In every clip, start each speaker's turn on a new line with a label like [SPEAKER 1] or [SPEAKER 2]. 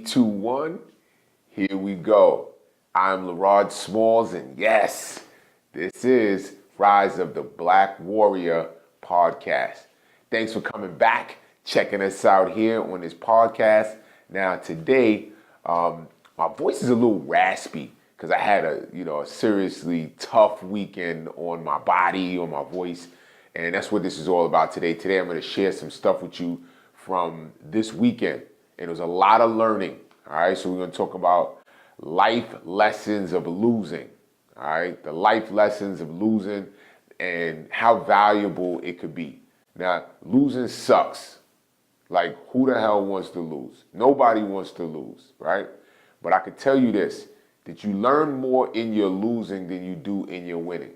[SPEAKER 1] 2, 1, here we go. I'm Lerrod Smalls, and yes, this is Rise of the Black Warrior podcast. Thanks for coming back, checking us out here on this podcast. Now today, my voice is a little raspy because I had a seriously tough weekend on my body, on my voice, and that's what this is all about today. Today I'm going to share some stuff with you from this weekend, and it was a lot of learning. All right, so we're going to talk about life lessons of losing. All right, the life lessons of losing and how valuable it could be. Now, losing sucks. Like, who the hell wants to lose? Nobody wants to lose, right? But I can tell you this, that you learn more in your losing than you do in your winning.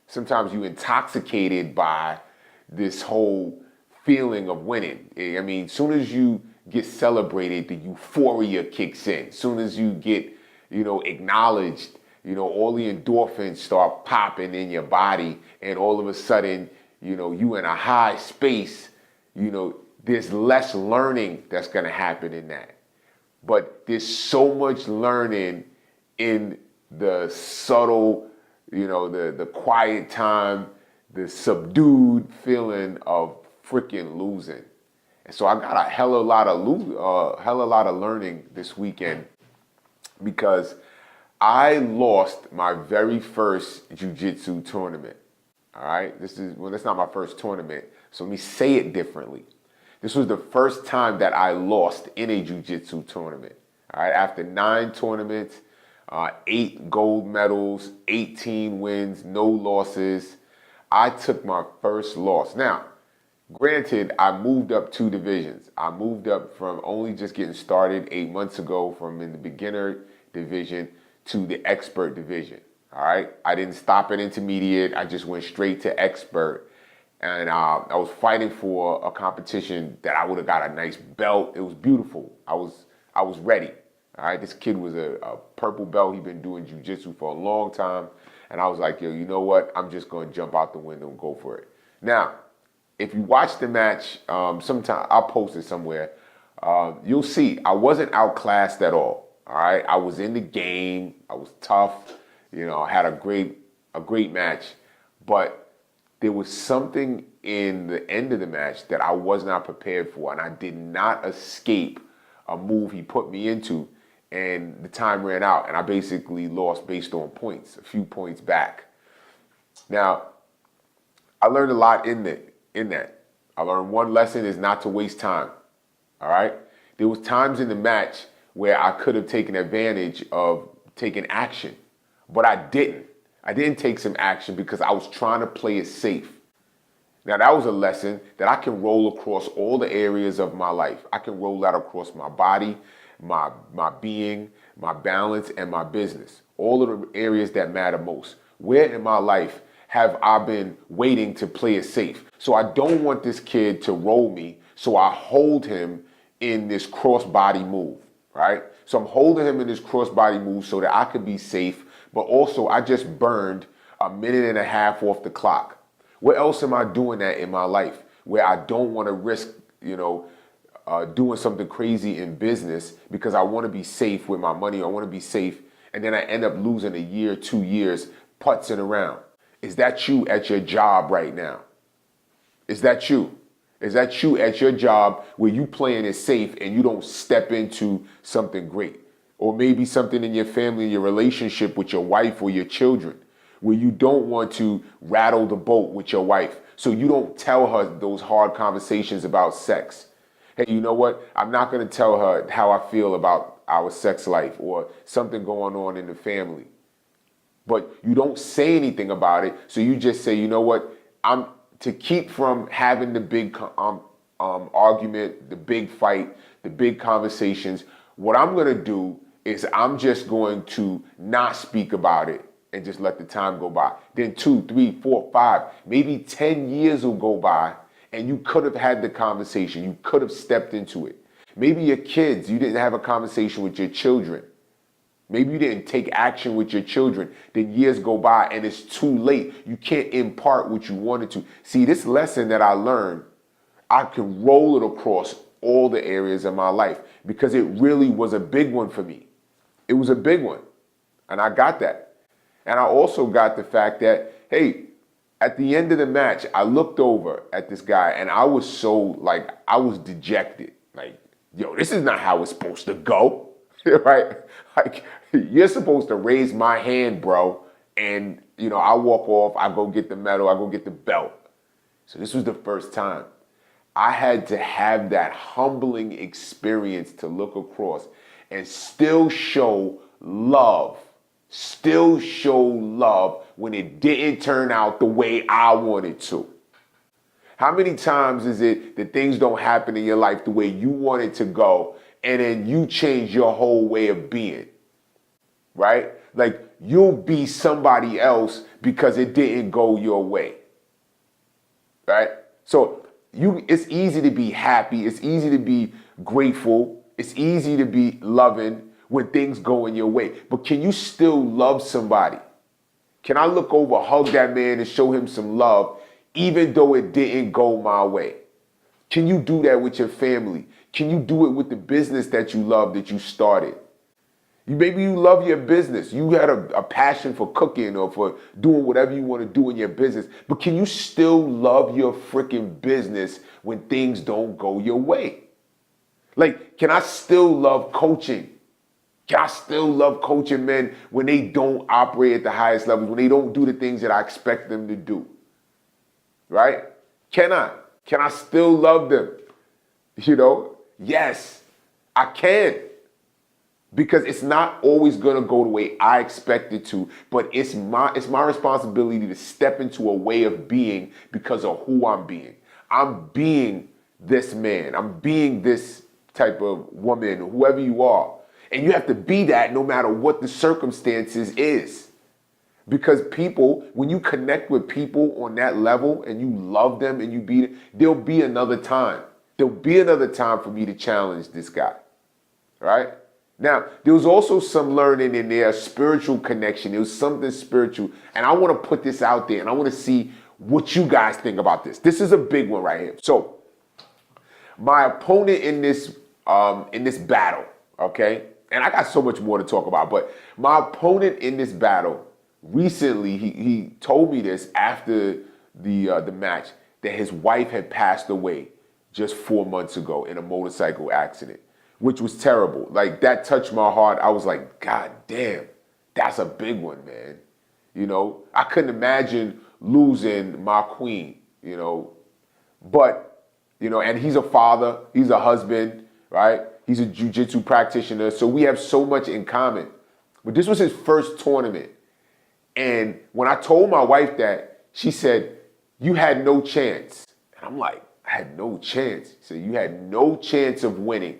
[SPEAKER 1] Sometimes you're intoxicated by this whole feeling of winning. I mean, as soon as you get celebrated, the euphoria kicks in. As soon as you get, acknowledged, all the endorphins start popping in your body, and all of a sudden, you in a high space, there's less learning that's gonna happen in that. But there's so much learning in the subtle, the quiet time, the subdued feeling of freaking losing. And so I got a hell of a lot of learning this weekend because I lost my very first Jiu Jitsu tournament. All right, that's not my first tournament, so let me say it differently. This was the first time that I lost in a Jiu Jitsu tournament. All right, after 9 tournaments, 8 gold medals, 18 wins, no losses, I took my first loss. Now, granted, I moved up 2 divisions. I moved up from only just getting started 8 months ago from in the beginner division to the expert division. All right, I didn't stop at intermediate. I just went straight to expert. And I was fighting for a competition that I would have got a nice belt. It was beautiful. I was ready. All right, this kid was a purple belt. He'd been doing jiu-jitsu for a long time. And I was like, yo, you know what? I'm just going to jump out the window and go for it. Now, if you watch the match, sometime I'll post it somewhere. You'll see I wasn't outclassed at all. All right, I was in the game. I was tough. I had a great match, but there was something in the end of the match that I was not prepared for, and I did not escape a move he put me into, and the time ran out, and I basically lost based on points, a few points back. Now, I learned a lot in that. I learned one lesson is not to waste time, all right? There was times in the match where I could have taken advantage of taking action, but I didn't. I didn't take some action because I was trying to play it safe. Now, that was a lesson that I can roll across all the areas of my life. I can roll that across my body, my being, my balance, and my business. All of the areas that matter most. Where in my life have I been waiting to play it safe? So I don't want this kid to roll me, so I hold him in this cross-body move, right? So I'm holding him in this cross-body move so that I could be safe, but also I just burned a minute and a half off the clock. Where else am I doing that in my life where I don't want to risk, doing something crazy in business because I want to be safe with my money, I want to be safe, and then I end up losing a year, 2 years, putzing around? Is that you at your job right now? Is that you? Is that you at your job where you playing it safe and you don't step into something great? Or maybe something in your family, your relationship with your wife or your children, where you don't want to rattle the boat with your wife, so you don't tell her those hard conversations about sex. Hey, you know what? I'm not going to tell her how I feel about our sex life or something going on in the family. But you don't say anything about it, so you just say, you know what? To keep from having the big argument, the big fight, the big conversations, what I'm going to do is I'm just going to not speak about it and just let the time go by. Then 2, 3, 4, 5, maybe 10 years will go by and you could have had the conversation. You could have stepped into it. Maybe your kids, you didn't have a conversation with your children. Maybe you didn't take action with your children. Then years go by and it's too late. You can't impart what you wanted to. See, this lesson that I learned, I can roll it across all the areas of my life because it really was a big one for me. It was a big one. And I got that. And I also got the fact that, hey, at the end of the match, I looked over at this guy and I was so, like, I was dejected. Like, yo, this is not how it's supposed to go, right? Like, you're supposed to raise my hand, bro. And, you know, I walk off, I go get the medal, I go get the belt. So this was the first time. I had to have that humbling experience to look across and still show love when it didn't turn out the way I wanted to. How many times is it that things don't happen in your life the way you want it to go and then you change your whole way of being, right? Like you'll be somebody else because it didn't go your way, right? So it's easy to be happy. It's easy to be grateful. It's easy to be loving when things go in your way. But can you still love somebody? Can I look over, hug that man and show him some love even though it didn't go my way? Can you do that with your family? Can you do it with the business that you love, that you started? Maybe you love your business. You had a passion for cooking or for doing whatever you want to do in your business. But can you still love your freaking business when things don't go your way? Like, can I still love coaching? Can I still love coaching men when they don't operate at the highest levels, when they don't do the things that I expect them to do? Right? Can I? Can I still love them? You know? Yes, I can. Because it's not always going to go the way I expect it to, but it's my responsibility to step into a way of being because of who I'm being. I'm being this man. I'm being this type of woman, whoever you are. And you have to be that no matter what the circumstances is. Because people, when you connect with people on that level and you love them and you be it, there'll be another time. There'll be another time for me to challenge this guy. Right? Now, there was also some learning in there, a spiritual connection. It was something spiritual. And I want to put this out there and I want to see what you guys think about this. This is a big one right here. So, my opponent in this battle, okay? And I got so much more to talk about, but my opponent in this battle, recently, he told me this after the match, that his wife had passed away just 4 months ago in a motorcycle accident, which was terrible. Like, that touched my heart. I was like, God damn, that's a big one, man. You know, I couldn't imagine losing my queen, you know. But, you know, and he's a father, he's a husband, right? He's a Jiu Jitsu practitioner, so we have so much in common. But this was his first tournament. And when I told my wife that, she said, you had no chance. And I'm like, I had no chance. She said, you had no chance of winning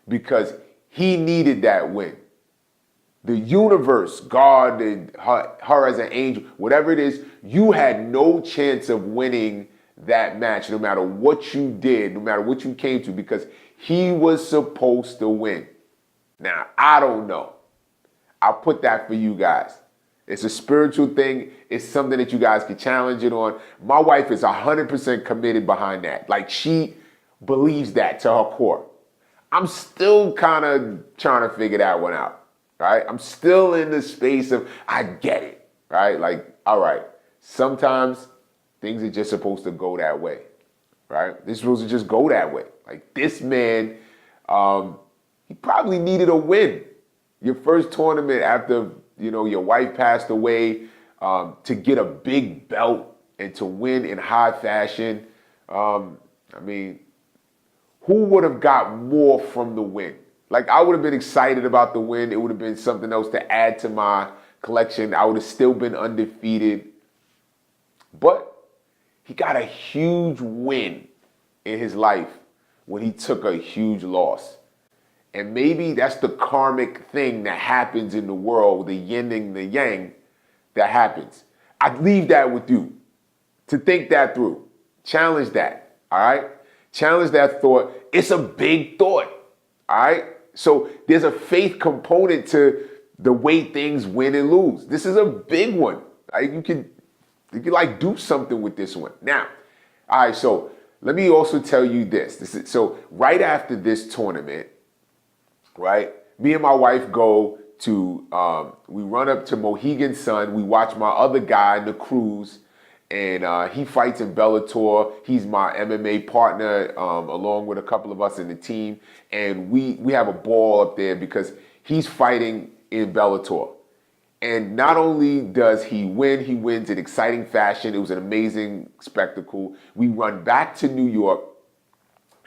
[SPEAKER 1] because he needed that win. The universe, God, and her as an angel, whatever it is, you had no chance of winning that match no matter what you did, no matter what you came to, because he was supposed to win. Now, I don't know. I'll put that for you guys. It's a spiritual thing. It's something that you guys can challenge it on. My wife is 100% committed behind that. Like, she believes that to her core. I'm still kind of trying to figure that one out, right? I'm still in the space of, I get it, right? Like, all right, sometimes things are just supposed to go that way, right? They're supposed to just go that way. Like, this man, he probably needed a win. Your first tournament after, you know, your wife passed away, to get a big belt and to win in high fashion. I mean, who would have got more from the win? Like, I would have been excited about the win. It would have been something else to add to my collection. I would have still been undefeated. But he got a huge win in his life when he took a huge loss. And maybe that's the karmic thing that happens in the world, the yin and the yang that happens. I leave that with you to think that through. Challenge that, all right? Challenge that thought. It's a big thought, all right? So there's a faith component to the way things win and lose. This is a big one. Right? You can like do something with this one. Now, all right, so let me also tell you this. So right after this tournament, right, me and my wife go to, we run up to Mohegan Sun. We watch my other guy in the cruise, and he fights in Bellator. He's my MMA partner, along with a couple of us in the team. And we have a ball up there because he's fighting in Bellator. And not only does he win, he wins in exciting fashion. It was an amazing spectacle. We run back to New York,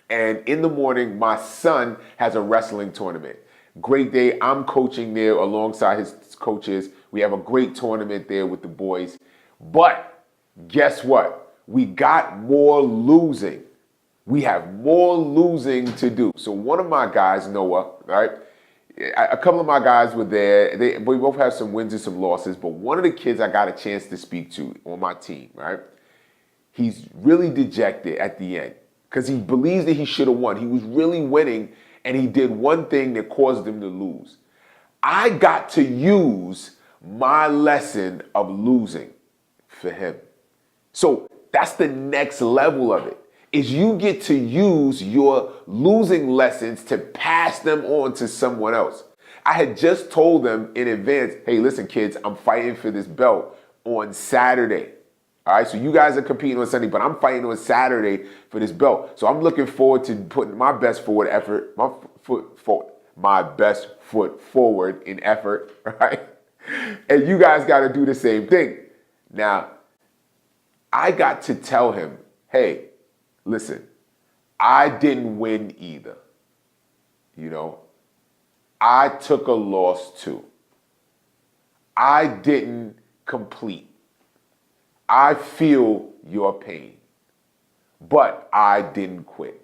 [SPEAKER 1] and in the morning, my son has a wrestling tournament. Great day. I'm coaching there alongside his coaches. We have a great tournament there with the boys. But guess what? We got more losing. We have more losing to do. So one of my guys, Noah, right? A couple of my guys were there. We both have some wins and some losses, but one of the kids I got a chance to speak to on my team, right? He's really dejected at the end because he believes that he should have won. He was really winning, and he did one thing that caused him to lose. I got to use my lesson of losing for him. So that's the next level of it. Is you get to use your losing lessons to pass them on to someone else. I had just told them in advance, hey, listen, kids, I'm fighting for this belt on Saturday. All right, so you guys are competing on Sunday, but I'm fighting on Saturday for this belt. So I'm looking forward to putting my best forward effort, my best foot forward in effort, right? And you guys got to do the same thing. Now, I got to tell him, hey, listen, I didn't win either. You know, I took a loss too. I didn't complete. I feel your pain, but I didn't quit,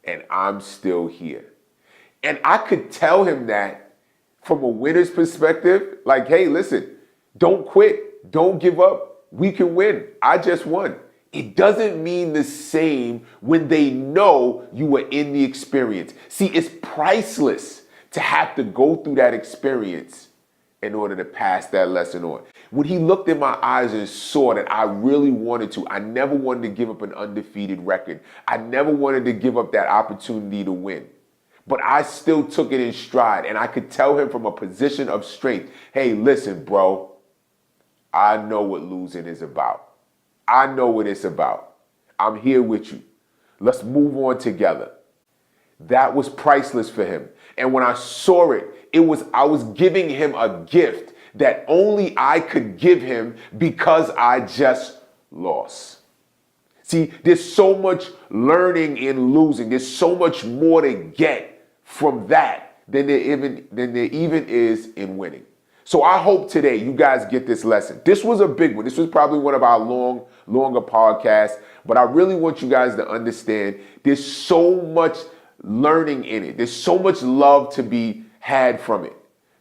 [SPEAKER 1] and I'm still here. And I could tell him that from a winner's perspective, like, hey, listen, don't quit, don't give up, we can win, I just won. It doesn't mean the same when they know you were in the experience. See, it's priceless to have to go through that experience in order to pass that lesson on. When he looked in my eyes and saw that I really wanted to, I never wanted to give up an undefeated record. I never wanted to give up that opportunity to win. But I still took it in stride, and I could tell him from a position of strength, hey, listen, bro, I know what losing is about. I know what it's about. I'm here with you. Let's move on together. That was priceless for him. And when I saw it, I was giving him a gift that only I could give him because I just lost. See, there's so much learning in losing. There's so much more to get from that than there even is in winning. So I hope today you guys get this lesson. This was a big one. This was probably one of our longer podcasts, but I really want you guys to understand there's so much learning in it. There's so much love to be had from it.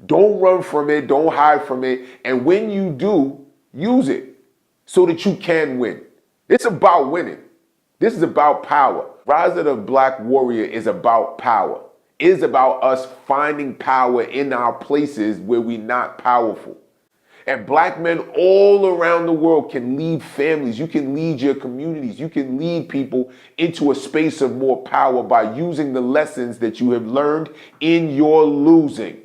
[SPEAKER 1] Don't run from it. Don't hide from it. And when you do, use it so that you can win. It's about winning. This is about power. Rise of the Black Warrior is about power. It is about us finding power in our places where we're not powerful. And black men all around the world can lead families. You can lead your communities. You can lead people into a space of more power by using the lessons that you have learned in your losing.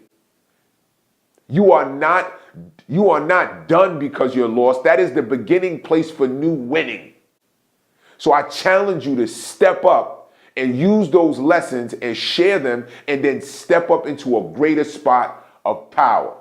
[SPEAKER 1] You are not done because you're lost. That is the beginning place for new winning. So I challenge you to step up and use those lessons and share them, and then step up into a greater spot of power.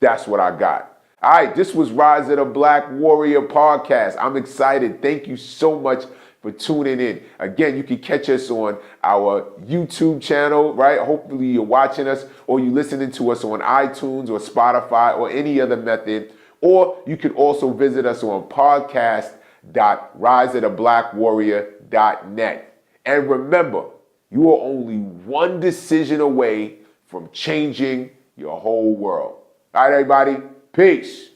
[SPEAKER 1] That's what I got. All right, this was Rise of the Black Warrior podcast. I'm excited. Thank you so much for tuning in. Again, you can catch us on our YouTube channel, right? Hopefully you're watching us, or you're listening to us on iTunes or Spotify or any other method. Or you can also visit us on podcast.riseoftheblackwarrior.net. And remember, you are only one decision away from changing your whole world. All right, everybody. Peace.